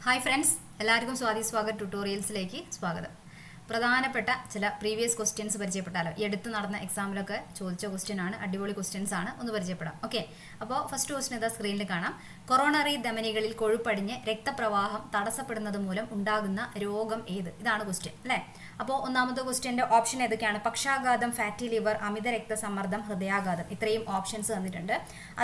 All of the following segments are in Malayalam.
ഹായ് ഫ്രണ്ട്സ്, എല്ലാവർക്കും സ്വാഗത് ട്യൂട്ടോറിയൽസിലേക്ക് സ്വാഗതം. പ്രധാനപ്പെട്ട ചില പ്രീവിയസ് ക്വസ്റ്റ്യൻസ് പരിചയപ്പെട്ടാലോ? ഈ അടുത്ത് നടന്ന എക്സാമിലൊക്കെ ചോദിച്ച ക്വസ്റ്റ്യൻ ആണ്, അടിപൊളി ക്വസ്റ്റ്യൻസ് ആണ്, ഒന്ന് പരിചയപ്പെടാം. ഓക്കെ, അപ്പോൾ ഫസ്റ്റ് ക്വസ്റ്റ്യൻ ഇതാ സ്ക്രീനിൽ കാണാം. കൊറോണറി ധമനികളിൽ കൊഴുപ്പടിഞ്ഞ് രക്തപ്രവാഹം തടസ്സപ്പെടുന്നത് മൂലം ഉണ്ടാകുന്ന രോഗം ഏത്? ഇതാണ് ക്വസ്റ്റ്യൻ അല്ലേ. അപ്പോൾ ഒന്നാമത്തെ ക്വസ്റ്റ്യൻ്റെ ഓപ്ഷൻ ഏതൊക്കെയാണ്? പക്ഷാഘാതം, ഫാറ്റി ലിവർ, അമിത രക്തസമ്മർദ്ദം, ഹൃദയാഘാതം. ഇത്രയും ഓപ്ഷൻസ് തന്നിട്ടുണ്ട്.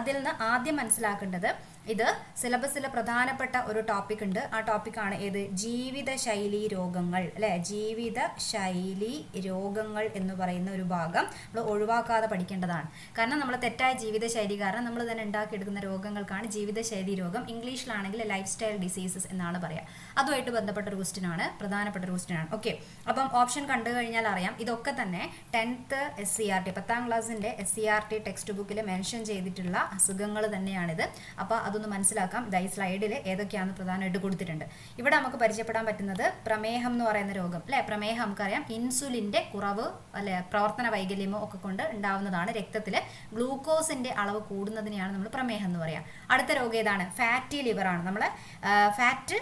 അതിൽ നിന്ന് ആദ്യം മനസ്സിലാക്കേണ്ടത്, ഇത് സിലബസിൽ പ്രധാനപ്പെട്ട ഒരു ടോപ്പിക് ഉണ്ട്. ആ ടോപ്പിക്കാണ് ഏത്? ജീവിതശൈലി രോഗങ്ങൾ അല്ലേ. ജീവിതശൈലി രോഗങ്ങൾ എന്ന് പറയുന്ന ഒരു ഭാഗം നമ്മൾ ഒഴിവാക്കാതെ പഠിക്കേണ്ടതാണ്. കാരണം നമ്മൾ തെറ്റായ ജീവിതശൈലി കാരണം നമ്മൾ തന്നെ ഉണ്ടാക്കിയെടുക്കുന്ന രോഗങ്ങൾക്കാണ് ജീവിതശൈലി രോഗം. ഇംഗ്ലീഷിലാണെങ്കിൽ ലൈഫ് സ്റ്റൈൽ ഡിസീസസ് എന്നാണ് പറയുക. അതുമായിട്ട് ബന്ധപ്പെട്ട ഒരു ക്വസ്റ്റ്യൻ ആണ്, പ്രധാനപ്പെട്ട ഒരു ക്വസ്റ്റ്യൻ ആണ്. ഓക്കെ, അപ്പം ഓപ്ഷൻ കണ്ടു കഴിഞ്ഞാൽ അറിയാം, ഇതൊക്കെ തന്നെ 10th SCERT 10ാം ക്ലാസ്സിൻ്റെ SCERT ടെക്സ്റ്റ് ബുക്കിൽ മെൻഷൻ ചെയ്തിട്ടുള്ള അസുഖങ്ങൾ തന്നെയാണിത്. അപ്പോൾ അതൊന്ന് മനസ്സിലാക്കാം. ഇതായി സ്ലൈഡിൽ ഏതൊക്കെയാണെന്ന് പ്രധാനമായിട്ട് കൊടുത്തിട്ടുണ്ട്. ഇവിടെ നമുക്ക് പരിചയപ്പെടാൻ പറ്റുന്നത് പ്രമേഹം എന്ന് പറയുന്ന രോഗം അല്ലേ. പ്രമേഹം നമുക്കറിയാം, ഇൻസുലിൻ്റെ കുറവ് അല്ലെ, പ്രവർത്തന വൈകല്യമോ ഒക്കെ കൊണ്ട് ഉണ്ടാവുന്നതാണ്. രക്തത്തിൽ ഗ്ലൂക്കോസിൻ്റെ അളവ് കൂടുന്നതിനെയാണ് നമ്മൾ പ്രമേഹം എന്ന് പറയുക. അടുത്ത രോഗം ഏതാണ്? ഫാറ്റി ലിവർ ആണ്. നമ്മൾ ഫാറ്റ്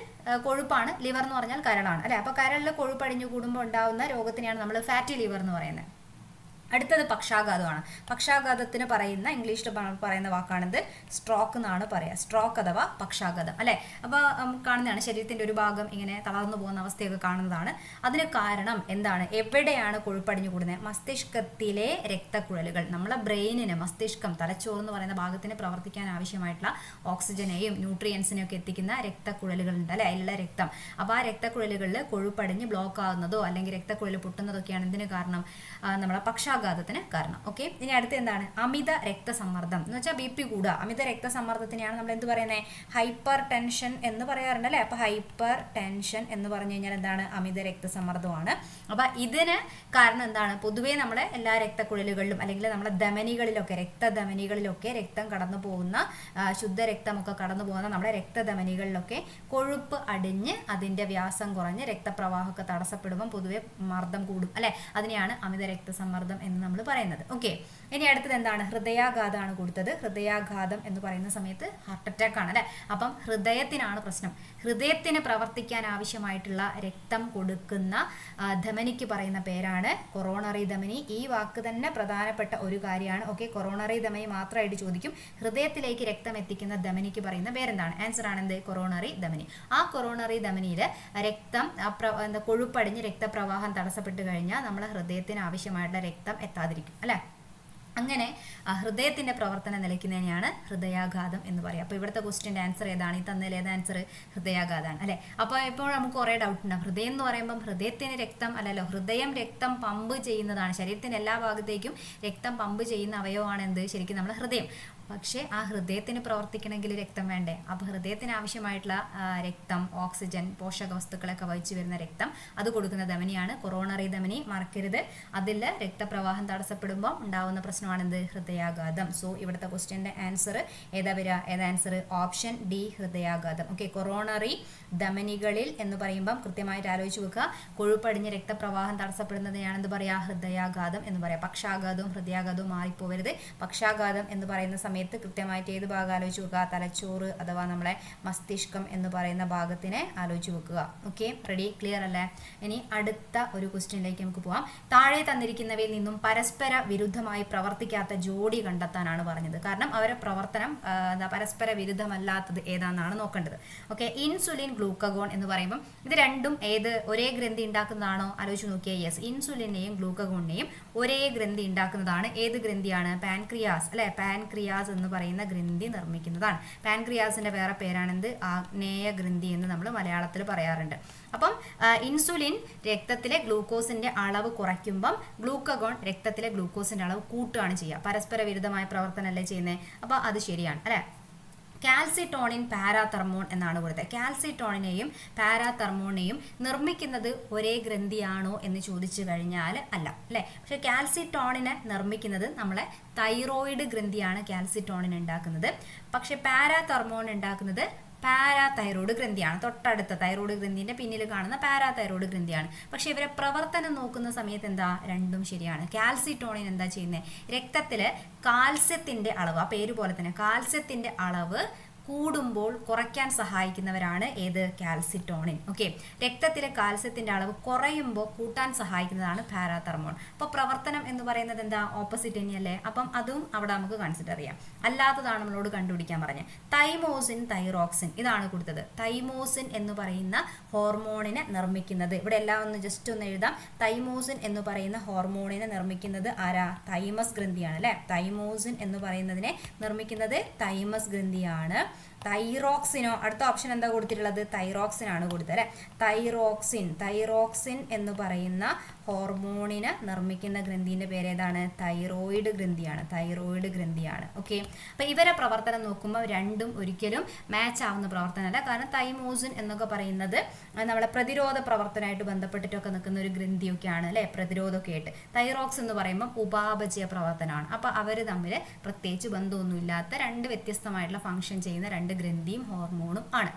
കൊഴുപ്പാണ്, ലിവർ എന്ന് പറഞ്ഞാൽ കരളാണ് അല്ലേ. അപ്പോൾ കരളിൽ കൊഴുപ്പടിഞ്ഞു കൂടുമ്പോൾ ഉണ്ടാവുന്ന രോഗത്തിനെയാണ് നമ്മൾ ഫാറ്റി ലിവർ എന്ന് പറയുന്നത്. അടുത്തത് പക്ഷാഘാതമാണ്. പക്ഷാഘാതത്തിന് പറയുന്ന ഇംഗ്ലീഷിൽ പറയുന്ന വാക്കാണിത് സ്ട്രോക്ക് എന്നാണ് പറയുക. സ്ട്രോക്ക് അഥവാ പക്ഷാഘാതം അല്ലേ. അപ്പോൾ കാണുന്നതാണ്, ശരീരത്തിൻ്റെ ഒരു ഭാഗം ഇങ്ങനെ തളർന്നു പോകുന്ന അവസ്ഥയൊക്കെ കാണുന്നതാണ്. അതിന് കാരണം എന്താണ്? എവിടെയാണ് കൊഴുപ്പടിഞ്ഞു കൂടുന്നത്? മസ്തിഷ്കത്തിലെ രക്തക്കുഴലുകൾ. നമ്മളെ ബ്രെയിനിന്, മസ്തിഷ്കം, തലച്ചോറ് എന്ന് പറയുന്ന ഭാഗത്തിന് പ്രവർത്തിക്കാൻ ആവശ്യമായിട്ടുള്ള ഓക്സിജനെയും ന്യൂട്രിയൻസിനെയും ഒക്കെ എത്തിക്കുന്ന രക്തക്കുഴലുകളുണ്ട് അല്ലേ, അതിലുള്ള രക്തം. അപ്പോൾ ആ രക്തക്കുഴലുകളിൽ കൊഴുപ്പടിഞ്ഞ് ബ്ലോക്ക് ആകുന്നതോ അല്ലെങ്കിൽ രക്തക്കുഴൽ പൊട്ടുന്നതൊക്കെയാണ് എന്തിന് കാരണം? നമ്മളെ പക്ഷാഘാതത്തിന് കാരണം. ഓക്കെ, ഇനി അടുത്ത് എന്താണ്? അമിത രക്തസമ്മർദ്ദം എന്ന് വെച്ചാൽ BP കൂടുക. അമിത രക്തസമ്മർദ്ദത്തിനെയാണ് നമ്മൾ എന്ത് പറയുന്നത്? ഹൈപ്പർ ടെൻഷൻ എന്ന് പറയാറുണ്ട് അല്ലേ. അപ്പോൾ ഹൈപ്പർ ടെൻഷൻ എന്ന് പറഞ്ഞു കഴിഞ്ഞാൽ എന്താണ്? അമിത രക്തസമ്മർദ്ദമാണ്. അപ്പോൾ ഇതിന് കാരണം എന്താണ്? പൊതുവേ നമ്മുടെ എല്ലാ രക്തക്കുഴലുകളിലും അല്ലെങ്കിൽ നമ്മുടെ ധമനികളിലൊക്കെ, രക്തധമനികളിലൊക്കെ രക്തം കടന്നു പോകുന്ന, ശുദ്ധരക്തമൊക്കെ കടന്നു പോകുന്ന നമ്മുടെ രക്തധമനികളിലൊക്കെ കൊഴുപ്പ് അടിഞ്ഞ് അതിൻ്റെ വ്യാസം കുറഞ്ഞ് രക്തപ്രവാഹമൊക്കെ തടസ്സപ്പെടുമ്പം പൊതുവെ മർദ്ദം കൂടും അല്ലേ. അതിനെയാണ് അമിത രക്തസമ്മർദ്ദം എന്ന് നമ്മൾ പറയുന്നത്. ഓക്കെ, ഇനി അടുത്തത് എന്താണ്? ഹൃദയാഘാതമാണ് കൊടുത്തത്. ഹൃദയാഘാതം എന്ന് പറയുന്ന സമയത്ത് ഹാർട്ട് അറ്റാക്ക് ആണ് അല്ലേ. അപ്പം ഹൃദയത്തിനാണ് പ്രശ്നം. ഹൃദയത്തിന് പ്രവർത്തിക്കാൻ ആവശ്യമായിട്ടുള്ള രക്തം കൊടുക്കുന്ന ധമനിക്ക് പറയുന്ന പേരാണ് കൊറോണറി ധമനി. ഈ വാക്ക് തന്നെ പ്രധാനപ്പെട്ട ഒരു കാര്യമാണ്. ഓക്കെ, കൊറോണറി ധമനി മാത്രമായിട്ട് ചോദിക്കും. ഹൃദയത്തിലേക്ക് രക്തം എത്തിക്കുന്ന ധമനിക്ക് പറയുന്ന പേരെന്താണ്? ആൻസർ ആണ് എന്ത്? കൊറോണറി ധമനി. ആ കൊറോണറി ധമനിയിൽ രക്തം കൊഴുപ്പടിഞ്ഞ് രക്തപ്രവാഹം തടസ്സപ്പെട്ട് കഴിഞ്ഞാൽ നമ്മളെ ഹൃദയത്തിന് ആവശ്യമായിട്ടുള്ള രക്തം എത്താതിരിക്കും അല്ലേ. അങ്ങനെ ഹൃദയത്തിൻ്റെ പ്രവർത്തനം നിലയ്ക്കുന്നതിനെയാണ് ഹൃദയാഘാതം എന്ന് പറയുക. അപ്പോൾ ഇവിടുത്തെ ക്വസ്റ്റ്യൻ്റെ ആൻസർ ഏതാണ്? ഈ തന്നതിൽ ഏത് ആൻസർ? ഹൃദയാഘാതമാണ് അല്ലേ. അപ്പോൾ ഇപ്പോൾ നമുക്ക് കുറേ ഡൗട്ട് ഉണ്ടാകും. ഹൃദയം എന്ന് പറയുമ്പം ഹൃദയത്തിന് രക്തം അല്ലല്ലോ. ഹൃദയം രക്തം പമ്പ് ചെയ്യുന്നതാണ്. ശരീരത്തിൻ്റെ എല്ലാ ഭാഗത്തേക്കും രക്തം പമ്പ് ചെയ്യുന്ന അവയവമാണ് എന്ത്? ശരിക്കും നമ്മുടെ ഹൃദയം. പക്ഷേ ആ ഹൃദയത്തിന് പ്രവർത്തിക്കണമെങ്കിൽ രക്തം വേണ്ടേ. അപ്പോൾ ഹൃദയത്തിന് ആവശ്യമായിട്ടുള്ള രക്തം, ഓക്സിജൻ, പോഷക വസ്തുക്കളൊക്കെ വഹിച്ചു വരുന്ന രക്തം അത് കൊടുക്കുന്ന ധമനിയാണ് കൊറോണറി ധമനി. മറക്കരുത്, അതിൽ രക്തപ്രവാഹം തടസ്സപ്പെടുമ്പോൾ ഉണ്ടാവുന്ന പ്രശ്നമാണ് എന്ത്? ഹൃദയാഘാതം. സോ ഇവിടുത്തെ ക്വസ്റ്റ്യൻ്റെ ആൻസർ ഏതാ വരിക? ഏതാ ആൻസർ? ഓപ്ഷൻ ഡി, ഹൃദയാഘാതം. ഓക്കെ, കൊറോണറി ധമനികളിൽ എന്ന് പറയുമ്പം കൃത്യമായിട്ട് ആലോചിച്ച് വെക്കുക. കൊഴുപ്പടിഞ്ഞ് രക്തപ്രവാഹം തടസ്സപ്പെടുന്നതിനെയാണ് എന്ത് പറയുക? ഹൃദയാഘാതം എന്ന് പറയാം. പക്ഷാഘാതവും ഹൃദയാഘാതവും മാറിപ്പോവരുത്. പക്ഷാഘാതം എന്ന് പറയുന്ന സമയത്ത് കൃത്യമായിട്ട് ഏത് ഭാഗം ആലോചിച്ച് വെക്കുക? തലച്ചോറ് അഥവാ നമ്മളെ മസ്തിഷ്കം എന്ന് പറയുന്ന ഭാഗത്തിനെ ആലോചിച്ച് വെക്കുക. Okay, ready? ക്ലിയർ അല്ലേ? ഇനി അടുത്ത ഒരു ക്വസ്റ്റ്യനിലേക്ക് നമുക്ക് പോകാം. താഴെ തന്നിരിക്കുന്നവയിൽ നിന്നും പരസ്പര വിരുദ്ധമായി പ്രവർത്തിക്കാത്ത ജോഡി കണ്ടെത്താനാണ് പറഞ്ഞത്. കാരണം അവരുടെ പ്രവർത്തനം പരസ്പര വിരുദ്ധമല്ലാത്തത് ഏതാണെന്നാണ് നോക്കേണ്ടത്. ഓക്കെ, ഇൻസുലിൻ, ഗ്ലൂക്കഗോൺ എന്ന് പറയുമ്പം ഇത് രണ്ടും ഒരേ ഗ്രന്ഥി ഉണ്ടാക്കുന്നതാണോ? ആലോചിച്ച് നോക്കിയാൽ യെസ്, ഇൻസുലിനെയും ഗ്ലൂക്കഗോണിനെയും ഒരേ ഗ്രന്ഥി ഉണ്ടാക്കുന്നതാണ്. ഏത് ഗ്രന്ഥിയാണ്? പാൻക്രിയാസ് അല്ലെ. പാൻക്രിയാസ് എന്ന് പറയുന്ന ഗ്രന്ഥി നിർമ്മിക്കുന്നതാണ്. പാൻക്രിയാസിന്റെ വേറെ പേരാണെന്ത്? ആഗ്നേയ ഗ്രന്ഥി എന്ന് നമ്മൾ മലയാളത്തിൽ പറയാറുണ്ട്. അപ്പം ഇൻസുലിൻ രക്തത്തിലെ ഗ്ലൂക്കോസിന്റെ അളവ് കുറയ്ക്കുമ്പം ഗ്ലൂക്കഗോൺ രക്തത്തിലെ ഗ്ലൂക്കോസിന്റെ അളവ് കൂട്ടുകയാണ് ചെയ്യുക. പരസ്പര വിരുദ്ധമായ പ്രവർത്തനമല്ലേ ചെയ്യുന്നത്. അപ്പോൾ അത് ശരിയാണ് അല്ലേ. കാൽസിട്ടോണിൻ, പാരാതെർമോൺ എന്നാണ് കൊടുത്തത്. കാൽസിട്ടോണിനെയും പാരാതെർമോണിനെയും നിർമ്മിക്കുന്നത് ഒരേ ഗ്രന്ഥിയാണോ എന്ന് ചോദിച്ചു കഴിഞ്ഞാൽ അല്ല അല്ലേ. പക്ഷെ കാൽസിട്ടോണിനെ നിർമ്മിക്കുന്നത് നമ്മളെ തൈറോയിഡ് ഗ്രന്ഥിയാണ് കാൽസിട്ടോണിൻ ഉണ്ടാക്കുന്നത്. പക്ഷെ പാരാതെർമോൺ ഉണ്ടാക്കുന്നത് പാരാതൈറോയ്ഡ് ഗ്രന്ഥിയാണ്. തൊട്ടടുത്ത തൈറോയ്ഡ് ഗ്രന്ഥിന്റെ പിന്നിൽ കാണുന്ന പാരാതൈറോയ്ഡ് ഗ്രന്ഥിയാണ്. പക്ഷെ ഇവരെ പ്രവർത്തനം നോക്കുന്ന സമയത്ത് എന്താ? രണ്ടും ശരിയാണ്. കാൽസിട്ടോണിൻ എന്താ ചെയ്യുന്നത്? രക്തത്തില് കാൽസ്യത്തിന്റെ അളവ്, ആ പേര് പോലെ തന്നെ കാൽസ്യത്തിന്റെ അളവ് കൂടുമ്പോൾ കുറയ്ക്കാൻ സഹായിക്കുന്നവരാണ് ഏത്? കാൽസിറ്റോണിൻ. ഓക്കെ, രക്തത്തിലെ കാൽസ്യത്തിന്റെ അളവ് കുറയുമ്പോൾ കൂട്ടാൻ സഹായിക്കുന്നതാണ് പാരാതെർമോൺ. അപ്പോൾ പ്രവർത്തനം എന്ന് പറയുന്നത് എന്താ? ഓപ്പോസിറ്റ് തന്നെയല്ലേ? അപ്പം അതും അവിടെ നമുക്ക് കൺസിഡർ ചെയ്യാം. അല്ലാത്തതാണ് നമ്മളോട് കണ്ടുപിടിക്കാൻ പറഞ്ഞത്. തൈമോസിൻ, തൈറോക്സിൻ ഇതാണ് കൊടുത്തത്. തൈമോസിൻ എന്ന് പറയുന്ന ഹോർമോണിനെ നിർമ്മിക്കുന്നത്, ഇവിടെ എല്ലാം ഒന്ന് ജസ്റ്റ് ഒന്ന് എഴുതാം. തൈമോസിൻ എന്ന് പറയുന്ന ഹോർമോണിനെ നിർമ്മിക്കുന്നത് ആരാ? തൈമസ് ഗ്രന്ഥിയാണ് അല്ലെ. തൈമോസിൻ എന്ന് പറയുന്നതിനെ നിർമ്മിക്കുന്നത് തൈമസ് ഗ്രന്ഥിയാണ്. തൈറോക്സിനോ, അടുത്ത ഓപ്ഷൻ എന്താ കൊടുത്തിട്ടുള്ളത്? തൈറോക്സിൻ ആണ് കൊടുത്തത് അല്ലെ. തൈറോക്സിൻ എന്ന് പറയുന്ന ഹോർമോണിനെ നിർമ്മിക്കുന്ന ഗ്രന്ഥിന്റെ പേര് ഏതാണ്? തൈറോയിഡ് ഗ്രന്ഥിയാണ്. ഓക്കെ, അപ്പൊ ഇവരെ പ്രവർത്തനം നോക്കുമ്പോൾ രണ്ടും ഒരിക്കലും മാച്ച് ആവുന്ന പ്രവർത്തനമല്ല. കാരണം തൈമോസിൻ എന്നൊക്കെ പറയുന്നത് നമ്മളെ പ്രതിരോധ പ്രവർത്തനമായിട്ട് ബന്ധപ്പെട്ടിട്ടൊക്കെ നിൽക്കുന്ന ഒരു ഗ്രന്ഥിയൊക്കെയാണ് അല്ലെ, പ്രതിരോധമൊക്കെ ആയിട്ട്. തൈറോക്സ് എന്ന് പറയുമ്പോൾ ഉപാപചയ പ്രവർത്തനമാണ്. അപ്പൊ അവർ തമ്മിൽ പ്രത്യേകിച്ച് ബന്ധമൊന്നുമില്ലാത്ത രണ്ട് വ്യത്യസ്തമായിട്ടുള്ള ഫംഗ്ഷൻ ചെയ്യുന്ന രണ്ട് ഗ്രന്ഥിയും ഹോർമോണും ആണ്.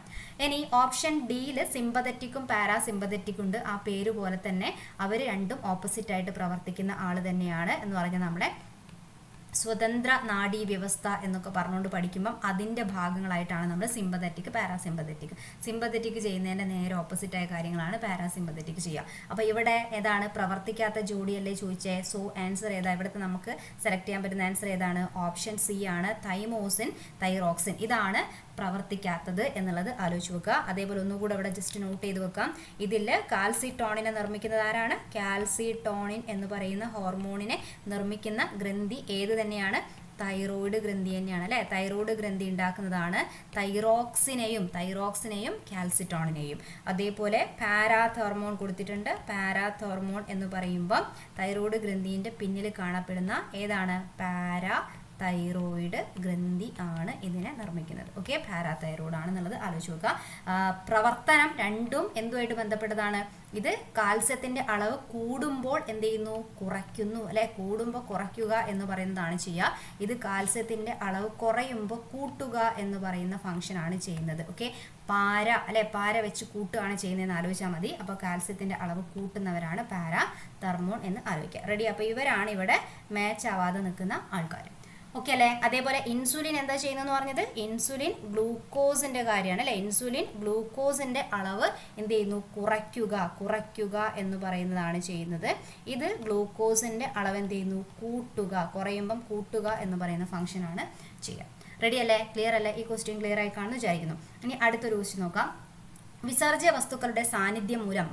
ഇനി ഓപ്ഷൻ ഡിയിൽ സിമ്പതറ്റിക്കും പാരാസിമ്പതറ്റിക്കും ഉണ്ട്. ആ പേര് പോലെ തന്നെ അവർ രണ്ടും ഓപ്പോസിറ്റ് ആയിട്ട് പ്രവർത്തിക്കുന്ന ആള് തന്നെയാണ് എന്ന് പറഞ്ഞാൽ നമ്മുടെ സ്വതന്ത്ര നാഡീ വ്യവസ്ഥ എന്നൊക്കെ പറഞ്ഞുകൊണ്ട് പഠിക്കുമ്പം അതിൻ്റെ ഭാഗങ്ങളായിട്ടാണ് നമ്മൾ സിമ്പതറ്റിക്, പാരാസിമ്പതറ്റിക്. സിമ്പതറ്റിക് ചെയ്യുന്നതിൻ്റെ നേരെ ഓപ്പോസിറ്റായ കാര്യങ്ങളാണ് പാരാസിമ്പതറ്റിക് ചെയ്യുക. അപ്പോൾ ഇവിടെ ഏതാണ്? പ്രവർത്തിക്കാത്ത ജോഡിയല്ലേ ചോദിച്ചേ. സോ ആൻസർ ഏതാ? ഇവിടുത്തെ നമുക്ക് സെലക്ട് ചെയ്യാൻ പറ്റുന്ന ആൻസർ ഏതാണ്? ഓപ്ഷൻ സി ആണ്. തൈമോസിൻ, തൈറോക്സിൻ ഇതാണ് പ്രവർത്തിക്കാത്തത് എന്നുള്ളത് ആലോചിച്ച് വെക്കുക. അതേപോലെ ഒന്നുകൂടെ ഇവിടെ ജസ്റ്റ് നോട്ട് ചെയ്ത് വെക്കാം. ഇതിൽ കാൽസിറ്റോണിനെ നിർമ്മിക്കുന്നത് ആരാണ്? കാൽസിറ്റോണിൻ എന്ന് പറയുന്ന ഹോർമോണിനെ നിർമ്മിക്കുന്ന ഗ്രന്ഥി ഏത് തന്നെയാണ്? തൈറോയിഡ് ഗ്രന്ഥി തന്നെയാണ് അല്ലെ. തൈറോയിഡ് ഗ്രന്ഥി ഉണ്ടാക്കുന്നതാണ് തൈറോക്സിനെയും കാൽസിറ്റോണിനെയും. അതേപോലെ പാരാതെർമോൺ കൊടുത്തിട്ടുണ്ട്. പാരാതെർമോൺ എന്ന് പറയുമ്പോൾ തൈറോയിഡ് ഗ്രന്ഥിന്റെ പിന്നിൽ കാണപ്പെടുന്ന ഏതാണ്? തൈറോയിഡ് ഗ്രന്ഥി ആണ് ഇതിനെ നിർമ്മിക്കുന്നത്. ഓക്കെ, പാരാതൈറോയിഡ് ആണെന്നുള്ളത് ആലോചിച്ച് നോക്കുക. പ്രവർത്തനം രണ്ടും എന്തുമായിട്ട് ബന്ധപ്പെട്ടതാണ്? ഇത് കാൽസ്യത്തിന്റെ അളവ് കൂടുമ്പോൾ എന്ത് ചെയ്യുന്നു? കുറയ്ക്കുന്നു അല്ലെ. കൂടുമ്പോൾ കുറയ്ക്കുക എന്ന് പറയുന്നതാണ് ചെയ്യുക. ഇത് കാൽസ്യത്തിന്റെ അളവ് കുറയുമ്പോൾ കൂട്ടുക എന്ന് പറയുന്ന ഫംഗ്ഷൻ ആണ് ചെയ്യുന്നത്. ഓക്കെ, പാര വെച്ച് കൂട്ടുകയാണ് ചെയ്യുന്നതെന്ന് ആലോചിച്ചാൽ മതി. അപ്പോൾ കാൽസ്യത്തിന്റെ അളവ് കൂട്ടുന്നവരാണ് പാരാതെർമോൺ എന്ന് ആലോചിക്കുക. റെഡി? അപ്പോൾ ഇവരാണ് ഇവിടെ മാച്ച് ആവാതെ നിൽക്കുന്ന ആൾക്കാർ. ഓക്കെ അല്ലേ. അതേപോലെ ഇൻസുലിൻ എന്താ ചെയ്യുന്നതെന്ന് പറഞ്ഞത്? ഇൻസുലിൻ ഗ്ലൂക്കോസിന്റെ കാര്യമാണ് അല്ലെ. ഇൻസുലിൻ ഗ്ലൂക്കോസിന്റെ അളവ് എന്ത് ചെയ്യുന്നു? കുറയ്ക്കുക എന്ന് പറയുന്നതാണ് ചെയ്യുന്നത്. ഇത് ഗ്ലൂക്കോസിന്റെ അളവ് എന്ത് ചെയ്യുന്നു? കുറയുമ്പം കൂട്ടുക എന്ന് പറയുന്ന ഫംഗ്ഷൻ ആണ് ചെയ്യുക. റെഡി അല്ലേ? ക്ലിയർ അല്ലേ? ഈ ക്വസ്റ്റ്യൻ ക്ലിയർ ആയി കാണുന്നു വിചാരിക്കുന്നു. ഇനി അടുത്തൊരു ക്വസ്റ്റ്യൻ നോക്കാം. വിസർജ്യ വസ്തുക്കളുടെ സാന്നിധ്യം മൂലം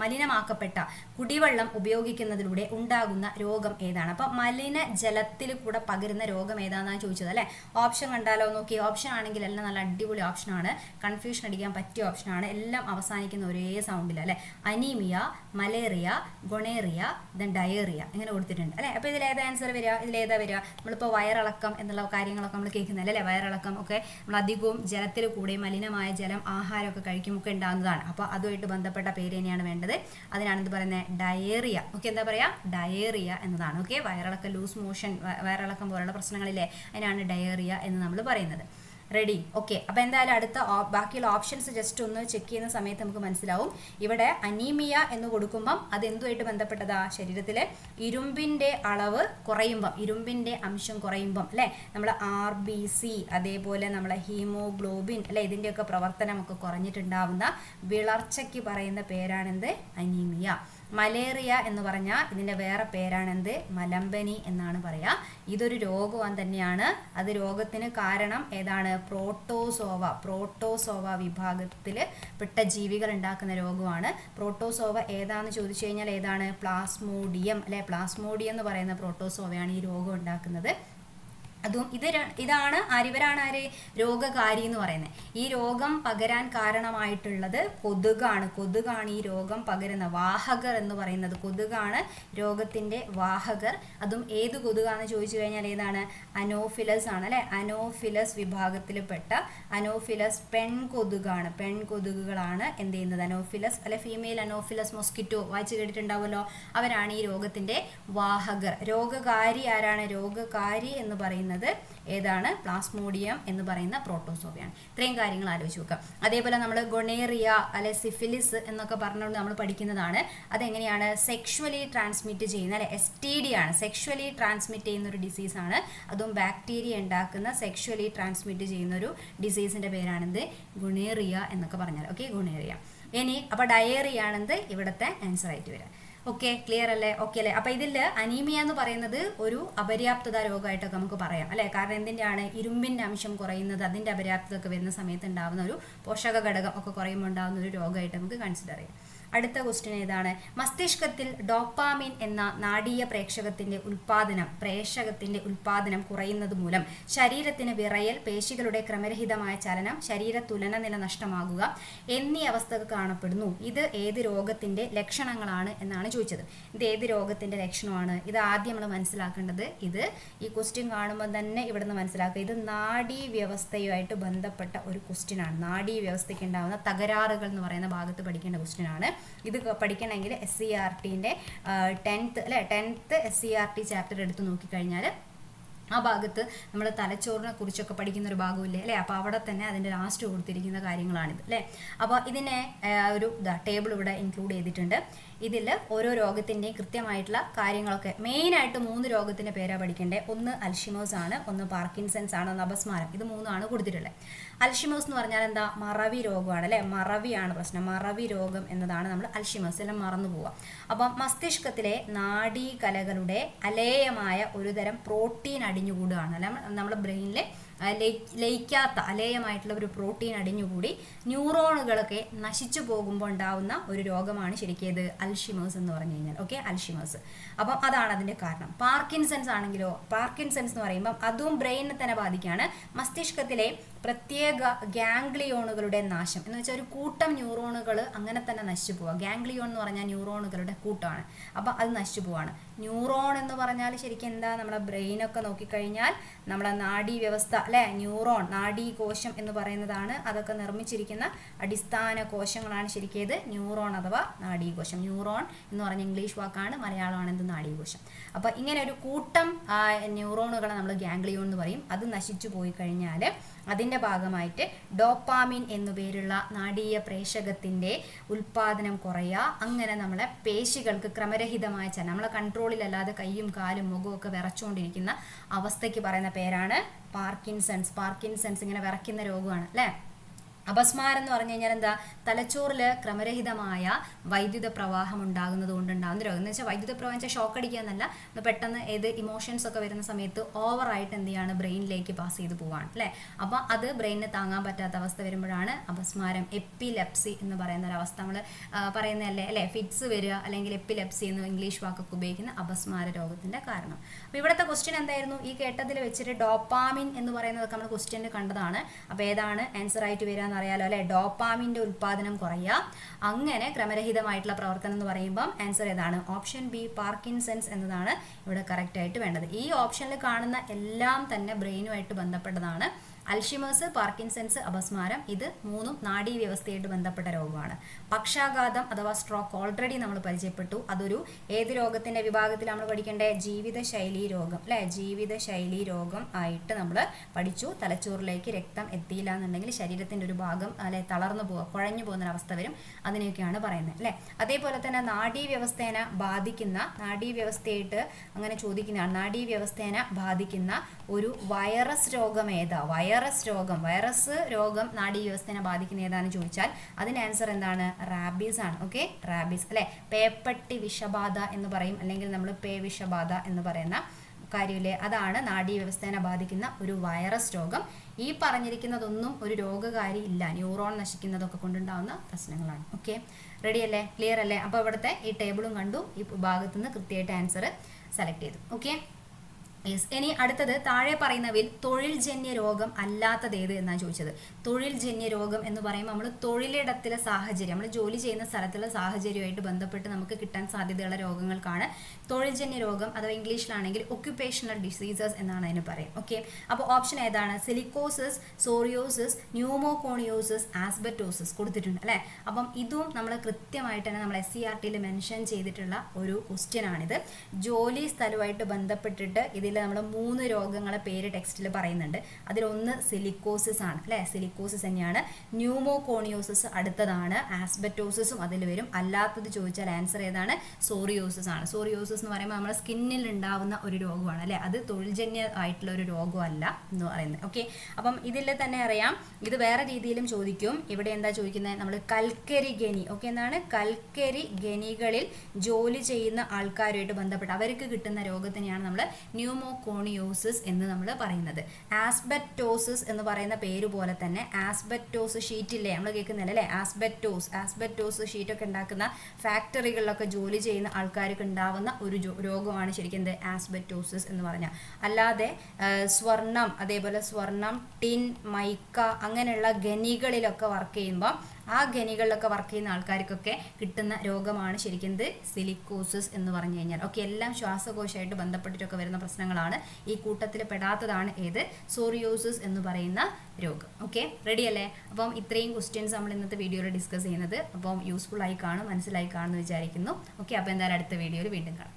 മലിനമാക്കപ്പെട്ട കുടിവെള്ളം ഉപയോഗിക്കുന്നതിലൂടെ ഉണ്ടാകുന്ന രോഗം ഏതാണ്? അപ്പം മലിനജലത്തിൽ കൂടെ പകരുന്ന രോഗം ഏതാണെന്നാണ് ചോദിച്ചത് അല്ലേ. ഓപ്ഷൻ കണ്ടാലോ? നോക്കി. ഓപ്ഷൻ ആണെങ്കിൽ എല്ലാം നല്ല അടിപൊളി ഓപ്ഷനാണ്. കൺഫ്യൂഷൻ അടിക്കാൻ പറ്റിയ ഓപ്ഷനാണ്. എല്ലാം അവസാനിക്കുന്ന ഒരേ സൗണ്ടിൽ അല്ലെ. Anaemia, malaria, gonorrhoea, then diarrhoea ഇങ്ങനെ കൊടുത്തിട്ടുണ്ട് അല്ലെ. അപ്പോൾ ഇതിലേതാ ആൻസർ വരിക? ഇതിലേതാ വരിക? നമ്മളിപ്പോൾ വയറിളക്കം എന്നുള്ള കാര്യങ്ങളൊക്കെ നമ്മൾ കേൾക്കുന്നില്ല അല്ലേ. വയറിളക്കം ഒക്കെ നമ്മൾ അധികവും ജലത്തിൽ കൂടെ മലിനമായ ജലം, ആഹാരമൊക്കെ കഴിക്കും ഒക്കെ ഉണ്ടാകുന്നതാണ്. അപ്പോൾ അതുമായിട്ട് ബന്ധപ്പെട്ട പേര് തന്നെയാണ് വേണ്ടത്. അതിനാണ് എന്ത് പറയുന്നത്? ഡയേറിയ. ഓക്കെ, എന്താ പറയുക? ഡയേറിയ എന്നതാണ്. ഓക്കെ, വയറിളക്കം, ലൂസ് മോഷൻ, വയറിളക്കം പോലുള്ള പ്രശ്നങ്ങളില്ലേ, അതിനാണ് ഡയേറിയ എന്ന് നമ്മൾ പറയുന്നത്. റെഡി? ഓക്കെ, അപ്പോൾ എന്തായാലും അടുത്ത ബാക്കിയുള്ള ഓപ്ഷൻസ് ജസ്റ്റ് ഒന്ന് ചെക്ക് ചെയ്യുന്ന സമയത്ത് നമുക്ക് മനസ്സിലാവും. ഇവിടെ അനീമിയ എന്ന് കൊടുക്കുമ്പം അത് എന്തുമായിട്ട് ബന്ധപ്പെട്ടതാ? ശരീരത്തിലെ ഇരുമ്പിൻ്റെ അളവ് കുറയുമ്പം, ഇരുമ്പിൻ്റെ അംശം കുറയുമ്പം അല്ലേ, നമ്മളെ RBC അതേപോലെ നമ്മളെ ഹീമോഗ്ലോബിൻ അല്ലെ, ഇതിൻ്റെയൊക്കെ പ്രവർത്തനമൊക്കെ കുറഞ്ഞിട്ടുണ്ടാവുന്ന വിളർച്ചയ്ക്ക് പറയുന്ന പേരാണെന്ത്? അനീമിയ. മലേറിയ എന്ന് പറഞ്ഞാൽ ഇതിൻ്റെ വേറെ പേരാണെന്ത്? മലമ്പനി എന്നാണ് പറയുക. ഇതൊരു രോഗം തന്നെയാണ്. അത് രോഗത്തിന് കാരണം ഏതാണ്? പ്രോട്ടോസോവ വിഭാഗത്തിൽ പെട്ട ജീവികൾ ഉണ്ടാക്കുന്ന രോഗമാണ്. പ്രോട്ടോസോവ ഏതാണെന്ന് ചോദിച്ചു കഴിഞ്ഞാൽ ഏതാണ്? പ്ലാസ്മോഡിയം അല്ലെ. പ്ലാസ്മോഡിയം എന്ന് പറയുന്ന പ്രോട്ടോസോവയാണ് ഈ രോഗം ഉണ്ടാക്കുന്നത്. അതും ഇതാണ് ഇവരാണ് രോഗകാരി എന്ന് പറയുന്നത്. ഈ രോഗം പകരാൻ കാരണമായിട്ടുള്ളത് കൊതുകാണ് ഈ രോഗം പകരുന്ന വാഹകർ എന്ന് പറയുന്നത്. കൊതുകാണ് രോഗത്തിന്റെ വാഹകർ. അതും ഏത് കൊതുകാന്ന് ചോദിച്ചു കഴിഞ്ഞാൽ ഏതാണ്? അനോഫിലസ് ആണ് അല്ലെ. അനോഫിലസ് വിഭാഗത്തിൽപ്പെട്ട അനോഫിലസ് പെൺകൊതുകാണ്. പെൺകൊതുകുകളാണ് എന്ത് ചെയ്യുന്നത്? അനോഫിലസ് അല്ലെ, ഫീമെയിൽ അനോഫിലസ് മൊസ്കിറ്റോ വായിച്ചു കേട്ടിട്ടുണ്ടാവുമല്ലോ. അവരാണ് ഈ രോഗത്തിന്റെ വാഹകർ. രോഗകാരി ആരാണ്? രോഗകാരി എന്ന് പറയുന്നത് പറയുന്നത് ഏതാണ്? പ്ലാസ്മോഡിയം എന്ന് പറയുന്ന പ്രോട്ടോസോവയാണ്. ഇത്രയും കാര്യങ്ങൾ ആലോചിച്ച് വെക്കാം. അതേപോലെ നമ്മൾ ഗൊണേറിയ അല്ലെ സിഫിലിസ് എന്നൊക്കെ പറഞ്ഞുകൊണ്ട് നമ്മൾ പഠിക്കുന്നതാണ്. അതെങ്ങനെയാണ്? സെക്ഷുവലി ട്രാൻസ്മിറ്റ് ചെയ്യുന്ന അല്ലെ STD ആണ്. സെക്ഷുവലി ട്രാൻസ്മിറ്റ് ചെയ്യുന്ന ഒരു ഡിസീസാണ്. അതും ബാക്ടീരിയ ഉണ്ടാക്കുന്ന സെക്ഷുവലി ട്രാൻസ്മിറ്റ് ചെയ്യുന്ന ഒരു ഡിസീസിന്റെ പേരാണെന്ത്? ഗൊണേറിയ എന്നൊക്കെ പറഞ്ഞാൽ. Okay, gonorrhoea. ഇനി അപ്പോൾ ഡയേറിയ ആണെന്ത് ഇവിടുത്തെ ആൻസർ ആയിട്ട് വരാം. ഓക്കെ, ക്ലിയർ അല്ലേ? ഓക്കെ അല്ലേ? അപ്പോൾ ഇതിൽ അനീമിയ എന്ന് പറയുന്നത് ഒരു അപര്യാപ്തത രോഗമായിട്ടൊക്കെ നമുക്ക് പറയാം അല്ലേ? കാരണം എന്തിൻ്റെയാണ്? ഇരുമ്പിൻ്റെ അംശം കുറയുന്നത്, അതിൻ്റെ അപര്യാപ്തത ഒക്കെ വരുന്ന സമയത്ത് ഉണ്ടാകുന്ന ഒരു പോഷക ഘടകം ഒക്കെ കുറയുമ്പോൾ ഉണ്ടാകുന്ന ഒരു രോഗമായിട്ട് നമുക്ക് കൺസിഡർ ചെയ്യാം. അടുത്ത ക്വസ്റ്റ്യൻ ഏതാണ്? മസ്തിഷ്കത്തിൽ ഡോപ്പാമിൻ എന്ന നാഡീയ പ്രേഷകത്തിന്റെ ഉൽപാദനം കുറയുന്നത് മൂലം ശരീരത്തിന് വിറയൽ, പേശികളുടെ ക്രമരഹിതമായ ചലനം, ശരീര തുലനനില നഷ്ടമാകുക എന്നീ അവസ്ഥകൾ കാണപ്പെടുന്നു. ഇത് ഏത് രോഗത്തിന്റെ ലക്ഷണങ്ങളാണ് എന്നാണ് ചോദിച്ചത്. ഇത് ഏത് രോഗത്തിന്റെ ലക്ഷണമാണ്? ഇത് ആദ്യം നമ്മൾ മനസ്സിലാക്കേണ്ടത്, ഇത് ഈ ക്വസ്റ്റ്യൻ കാണുമ്പോൾ തന്നെ ഇവിടുന്ന് മനസ്സിലാക്കുക, ഇത് നാഡീവ്യവസ്ഥയുമായിട്ട് ബന്ധപ്പെട്ട ഒരു ക്വസ്റ്റ്യൻ ആണ്. നാഡീവ്യവസ്ഥയ്ക്ക് ഉണ്ടാകുന്ന തകരാറുകൾ എന്ന് പറയുന്ന ഭാഗത്ത് പഠിക്കേണ്ട ക്വസ്റ്റ്യൻ ആണ്. ഇത് പഠിക്കണമെങ്കിൽ SCERTന്റെ 10th SCERT ചാപ്റ്റർ എടുത്ത് നോക്കിക്കഴിഞ്ഞാൽ ആ ഭാഗത്ത് നമ്മൾ തലച്ചോറിനെ കുറിച്ചൊക്കെ പഠിക്കുന്ന ഒരു ഭാഗമില്ലേ അല്ലേ? അപ്പോൾ അവിടെ തന്നെ അതിൻ്റെ ലാസ്റ്റ് കൊടുത്തിരിക്കുന്ന കാര്യങ്ങളാണിത് അല്ലേ? അപ്പോൾ ഇതിനെ ഒരു ടേബിൾ ഇവിടെ ഇൻക്ലൂഡ് ചെയ്തിട്ടുണ്ട്. ഇതിൽ ഓരോ രോഗത്തിൻ്റെയും കൃത്യമായിട്ടുള്ള കാര്യങ്ങളൊക്കെ, മെയിനായിട്ട് 3 രോഗത്തിൻ്റെ പേരാണ് പഠിക്കേണ്ടത്. ഒന്ന് അൽഷിമേഴ്സ് ആണ്, ഒന്ന് പാർക്കിൻസൺസ് ആണ്, ഒന്ന് അപസ്മാരം. ഇത് 3 കൊടുത്തിട്ടുള്ളത്. അൽഷിമേഴ്സ് എന്ന് പറഞ്ഞാൽ എന്താ? മറവി രോഗമാണ് അല്ലേ? മറവിയാണ് പ്രശ്നം. മറവി രോഗം എന്നതാണ് നമ്മൾ അൽഷിമേഴ്സ്, എല്ലാം മറന്നു പോവുക. അപ്പം മസ്തിഷ്കത്തിലെ നാഡീകലകളുടെ അലേയമായ ഒരു തരം പ്രോട്ടീൻ അടിഞ്ഞുകൂടുകയാണ് അല്ല, നമ്മുടെ ബ്രെയിനിലെ ലയിക്കാത്ത അലേയമായിട്ടുള്ള ഒരു പ്രോട്ടീൻ അടിഞ്ഞുകൂടി ന്യൂറോണുകളൊക്കെ നശിച്ചു പോകുമ്പോൾ ഉണ്ടാവുന്ന ഒരു രോഗമാണ് ശരിക്കും അൽഷിമേഴ്സ് എന്ന് പറഞ്ഞു കഴിഞ്ഞാൽ. Okay, Alzheimer's. അപ്പം അതാണ് അതിൻ്റെ കാരണം. പാർക്കിൻസൺസ് ആണെങ്കിലോ, പാർക്കിൻസൺസ് എന്ന് പറയുമ്പം അതും ബ്രെയിനിനെ തന്നെ ബാധിക്കുകയാണ്. മസ്തിഷ്കത്തിലെ പ്രത്യേക ഗാംഗ്ലിയോണുകളുടെ നാശം എന്ന് വെച്ചാൽ ഒരു കൂട്ടം ന്യൂറോണുകൾ അങ്ങനെ തന്നെ നശിച്ചു പോവുക. ഗാംഗ്ലിയോൺ എന്ന് പറഞ്ഞാൽ ന്യൂറോണുകളുടെ കൂട്ടമാണ്. അപ്പം അത് നശിച്ചു പോവാണ്. ന്യൂറോൺ എന്ന് പറഞ്ഞാൽ ശരിക്കും എന്താ? നമ്മുടെ ബ്രെയിനൊക്കെ നോക്കിക്കഴിഞ്ഞാൽ നമ്മുടെ നാഡീവ്യവസ്ഥ അല്ലേ? ന്യൂറോൺ, നാഡീകോശം എന്ന് പറയുന്നതാണ്. അതൊക്കെ നിർമ്മിച്ചിരിക്കുന്ന അടിസ്ഥാന കോശങ്ങളാണ് ശരിക്കും ഇത് ന്യൂറോൺ അഥവാ നാഡീകോശം. ന്യൂറോൺ എന്ന് പറഞ്ഞ ഇംഗ്ലീഷ് വാക്കാണ്, മലയാളമാണ് എന്ത്? നാഡീകോശം. അപ്പോൾ ഇങ്ങനെ ഒരു കൂട്ടം ന്യൂറോണുകളെ നമ്മൾ ഗാംഗ്ലിയോൺ എന്ന് പറയും. അത് നശിച്ചു പോയി കഴിഞ്ഞാൽ അതിൻ്റെ ഭാഗമായിട്ട് ഡോപ്പാമിൻ എന്നു പേരുള്ള നാഡീയ പ്രേഷകത്തിൻ്റെ ഉൽപാദനം കുറയുക. അങ്ങനെ നമ്മളെ പേശികൾക്ക് ക്രമരഹിതമായ ചലനം, നമ്മളെ കൺട്രോളിലല്ലാതെ കൈയും കാലും മുഖവും ഒക്കെ വിറച്ചുകൊണ്ടിരിക്കുന്ന അവസ്ഥയ്ക്ക് പറയുന്ന പേരാണ് പാർക്കിൻസൺസ്. പാർക്കിൻസൺസ് ഇങ്ങനെ വിറയ്ക്കുന്ന രോഗമാണ് അല്ലേ? അപസ്മാരം എന്ന് പറഞ്ഞു കഴിഞ്ഞാൽ എന്താ? തലച്ചോറിൽ ക്രമരഹിതമായ വൈദ്യുത പ്രവാഹം ഉണ്ടാകുന്നത് കൊണ്ടുണ്ടാകുന്ന രോഗം. എന്ന് വെച്ചാൽ വൈദ്യുത പ്രവാഹം വെച്ചാൽ ഷോക്ക് അടിക്കുക എന്നല്ല, പെട്ടെന്ന് ഇമോഷൻസ് ഒക്കെ വരുന്ന സമയത്ത് ഓവറായിട്ട് എന്ത് ചെയ്യാണ്? ബ്രെയിനിലേക്ക് പാസ് ചെയ്ത് പോവാണ് അല്ലേ? അപ്പോൾ അത് ബ്രെയിനിന് താങ്ങാൻ പറ്റാത്ത അവസ്ഥ വരുമ്പോഴാണ് അപസ്മാരം, എപ്പിലെപ്സി എന്ന് പറയുന്ന ഒരു അവസ്ഥ നമ്മൾ പറയുന്നതല്ലേ അല്ലേ? ഫിറ്റ്സ് വരിക അല്ലെങ്കിൽ എപ്പിലെപ്സി എന്ന് ഇംഗ്ലീഷ് വാക്കൊക്കെ ഉപയോഗിക്കുന്ന അപസ്മാര രോഗത്തിൻ്റെ കാരണം. അപ്പോൾ ഇവിടുത്തെ ക്വസ്റ്റ്യൻ എന്തായിരുന്നു? ഈ കേട്ടതിൽ വെച്ചിട്ട് ഡോപ്പാമിൻ എന്ന് പറയുന്നതൊക്കെ നമ്മൾ ക്വസ്റ്റ്യനിൽ കണ്ടതാണ്. അപ്പോൾ ഏതാണ് ആൻസർ ആയിട്ട് വരിക അറിയാലോ അല്ലെ? ഡോപ്പാമിന്റെ ഉൽപാദനം കുറയുക. അങ്ങനെ ക്രമരഹിതമായിട്ടുള്ള പ്രവർത്തനം എന്ന് പറയുമ്പോൾ ആൻസർ ഏതാണ്? ഓപ്ഷൻ ബി, പാർക്കിൻസൺസ് എന്നതാണ് ഇവിടെ കറക്റ്റ് ആയിട്ട് വേണ്ടത്. ഈ ഓപ്ഷനിൽ കാണുന്ന എല്ലാം തന്നെ ബ്രെയിനുമായിട്ട് ബന്ധപ്പെട്ടതാണ്. അൽഷിമേഴ്സ്, പാർക്കിൻസൺസ്, അപസ്മാരം, ഇത് 3 നാഡീവ്യവസ്ഥയായിട്ട് ബന്ധപ്പെട്ട രോഗമാണ്. പക്ഷാഘാതം അഥവാ സ്ട്രോക്ക് ഓൾറെഡി നമ്മൾ പരിചയപ്പെട്ടു. അതൊരു ഏത് രോഗത്തിന്റെ വിഭാഗത്തിൽ നമ്മൾ പഠിക്കേണ്ടത്? ജീവിതശൈലി രോഗം അല്ലെ? ജീവിതശൈലി രോഗം ആയിട്ട് നമ്മൾ പഠിച്ചു. തലച്ചോറിലേക്ക് രക്തം എത്തിയില്ല എന്നുണ്ടെങ്കിൽ ശരീരത്തിന്റെ ഒരു ഭാഗം അല്ലെ തളർന്നു പോവുക, കുഴഞ്ഞു പോകുന്ന അവസ്ഥ വരും. അതിനെയൊക്കെയാണ് പറയുന്നത് അല്ലെ? അതേപോലെ തന്നെ നാഡീവ്യവസ്ഥേനെ ബാധിക്കുന്ന, നാഡീവ്യവസ്ഥയായിട്ട് അങ്ങനെ ചോദിക്കുന്നതാണ്, നാഡീവ്യവസ്ഥേനെ ബാധിക്കുന്ന ഒരു വൈറസ് രോഗം ഏതാ? വൈറസ് രോഗം നാഡീവ്യവസ്ഥനെ ബാധിക്കുന്ന ഏതാണെന്ന് ചോദിച്ചാൽ അതിന് ആൻസർ എന്താണ്? റാബീസ് ആണ്. ഓക്കെ, റാബീസ് അല്ലെ? പേപ്പട്ടി വിഷബാധ എന്ന് പറയും, അല്ലെങ്കിൽ നമ്മൾ പേ വിഷബാധ എന്ന് പറയുന്ന കാര്യമില്ലേ? അതാണ് നാഡീവ്യവസ്ഥനെ ബാധിക്കുന്ന ഒരു വൈറസ് രോഗം. ഈ പറഞ്ഞിരിക്കുന്നതൊന്നും ഒരു രോഗകാരി ഇല്ല, ന്യൂറോൺ നശിക്കുന്നതൊക്കെ കൊണ്ടുണ്ടാവുന്ന പ്രശ്നങ്ങളാണ്. ഓക്കെ, റെഡി അല്ലേ? ക്ലിയർ അല്ലേ? അപ്പോൾ ഇവിടുത്തെ ഈ ടേബിളും കണ്ടു, ഈ ഭാഗത്തുനിന്ന് കൃത്യമായിട്ട് ആൻസർ സെലക്ട് ചെയ്തു. ഓക്കെ, ഇനി അടുത്തത് താഴെ പറയുന്നവയിൽ തൊഴിൽജന്യ രോഗം അല്ലാത്തത് ഏത് എന്നാണ് ചോദിച്ചത്. തൊഴിൽജന്യ രോഗം എന്ന് പറയുമ്പോൾ നമ്മൾ തൊഴിലിടത്തിലെ സാഹചര്യം, നമ്മൾ ജോലി ചെയ്യുന്ന സ്ഥലത്തുള്ള സാഹചര്യമായിട്ട് ബന്ധപ്പെട്ട് നമുക്ക് കിട്ടാൻ സാധ്യതയുള്ള രോഗങ്ങൾക്കാണ് തൊഴിൽജന്യ രോഗം, അഥവാ ഇംഗ്ലീഷിലാണെങ്കിൽ ഒക്യുപേഷണൽ ഡിസീസസ് എന്നാണ് അതിന് പറയും. ഓക്കെ, അപ്പോൾ ഓപ്ഷൻ ഏതാണ്? സിലിക്കോസിസ്, സോറിയോസിസ്, ന്യൂമോകോണിയോസിസ്, ആസ്ബറ്റോസിസ് കൊടുത്തിട്ടുണ്ട് അല്ലേ? അപ്പം ഇതും നമ്മൾ കൃത്യമായിട്ട് തന്നെ നമ്മൾ SCERTയിൽ മെൻഷൻ ചെയ്തിട്ടുള്ള ഒരു ക്വസ്റ്റ്യൻ ആണിത്. ജോലി സ്ഥലവുമായിട്ട് ബന്ധപ്പെട്ടിട്ട് ഇതിൽ രീതിയിൽ നമ്മൾ 3 രോഗങ്ങളെ പേര് ടെക്സ്റ്റിൽ പറയുന്നുണ്ട്. അതിലൊന്ന് സിലിക്കോസിസ് ആണ് അല്ലേ, സിലിക്കോസിസ് തന്നെയാണ്. ന്യൂമോകോണിയോസിസ് അടുത്തതാണ്. ആസ്ബറ്റോസിസും അതിൽ വരും. അല്ലാത്തത് ചോദിച്ചാൽ ആൻസർ ഏതാണ്? സോറിയോസിസ് ആണ്. സോറിയോസിസ് എന്ന് പറയുമ്പോൾ നമ്മുടെ സ്കിന്നിൽ ഉണ്ടാവുന്ന ഒരു രോഗമാണ് അല്ലേ, അത് തൊഴിൽജന്യ ആയിട്ടുള്ള ഒരു രോഗമല്ല എന്ന് പറയുന്നത്. ഓക്കെ, അപ്പം ഇതിൽ തന്നെ അറിയാം, ഇത് വേറെ രീതിയിലും ചോദിക്കും. ഇവിടെ എന്താ ചോദിക്കുന്നത്, നമ്മൾ കൽക്കരി ഖനി, ഓക്കെ, എന്താണ് കൽക്കരി ഖനികളിൽ ജോലി ചെയ്യുന്ന ആൾക്കാരുമായിട്ട് ബന്ധപ്പെട്ട് അവർക്ക് കിട്ടുന്ന രോഗത്തിനെയാണ് നമ്മൾ ന്യൂമോകോണിയോസിസ് എന്ന് നമ്മൾ പറയുന്നത്. ആസ്ബറ്റോസിസ് എന്ന് പറയുന്ന പേര് പോലെ തന്നെ ആസ്ബറ്റോസ് ഷീറ്റ് ഇല്ലേ, നമ്മൾ കേൾക്കുന്നില്ല അല്ലേ, ആസ്ബറ്റോസ് ഷീറ്റൊക്കെ ഉണ്ടാക്കുന്ന ഫാക്ടറികളിലൊക്കെ ജോലി ചെയ്യുന്ന ആൾക്കാർക്ക് ഉണ്ടാവുന്ന ഒരു രോഗമാണ് ശരിക്കും എന്ത്, ആസ്ബറ്റോസിസ് എന്ന് പറഞ്ഞാൽ. അല്ലാതെ സ്വർണം, അതേപോലെ സ്വർണം, ടിൻ, മൈക്ക അങ്ങനെയുള്ള ഖനികളിലൊക്കെ വർക്ക് ചെയ്യുമ്പോൾ ആ ഖനികളിലൊക്കെ വർക്ക് ചെയ്യുന്ന ആൾക്കാർക്കൊക്കെ കിട്ടുന്ന രോഗമാണ് ശരിക്കും സിലിക്കോസിസ് എന്ന് പറഞ്ഞു കഴിഞ്ഞാൽ. ഓക്കെ, എല്ലാം ശ്വാസകോശമായിട്ട് ബന്ധപ്പെട്ടിട്ടൊക്കെ വരുന്ന പ്രശ്നങ്ങളാണ്. ഈ കൂട്ടത്തിൽ പെടാത്തതാണ് ഏത്, സോറിയോസിസ് എന്ന് പറയുന്ന രോഗം. ഓക്കെ, റെഡി അല്ലേ? അപ്പം ഇത്രയും ക്വസ്റ്റ്യൻസ് നമ്മൾ ഇന്നത്തെ വീഡിയോയിൽ ഡിസ്കസ് ചെയ്യുന്നത്. അപ്പം യൂസ്ഫുൾ ആയി കാണും, മനസ്സിലായി കാണുമെന്ന് വിചാരിക്കുന്നു. ഓക്കെ, അപ്പോൾ എന്തായാലും അടുത്ത വീഡിയോയിൽ വീണ്ടും കാണാം.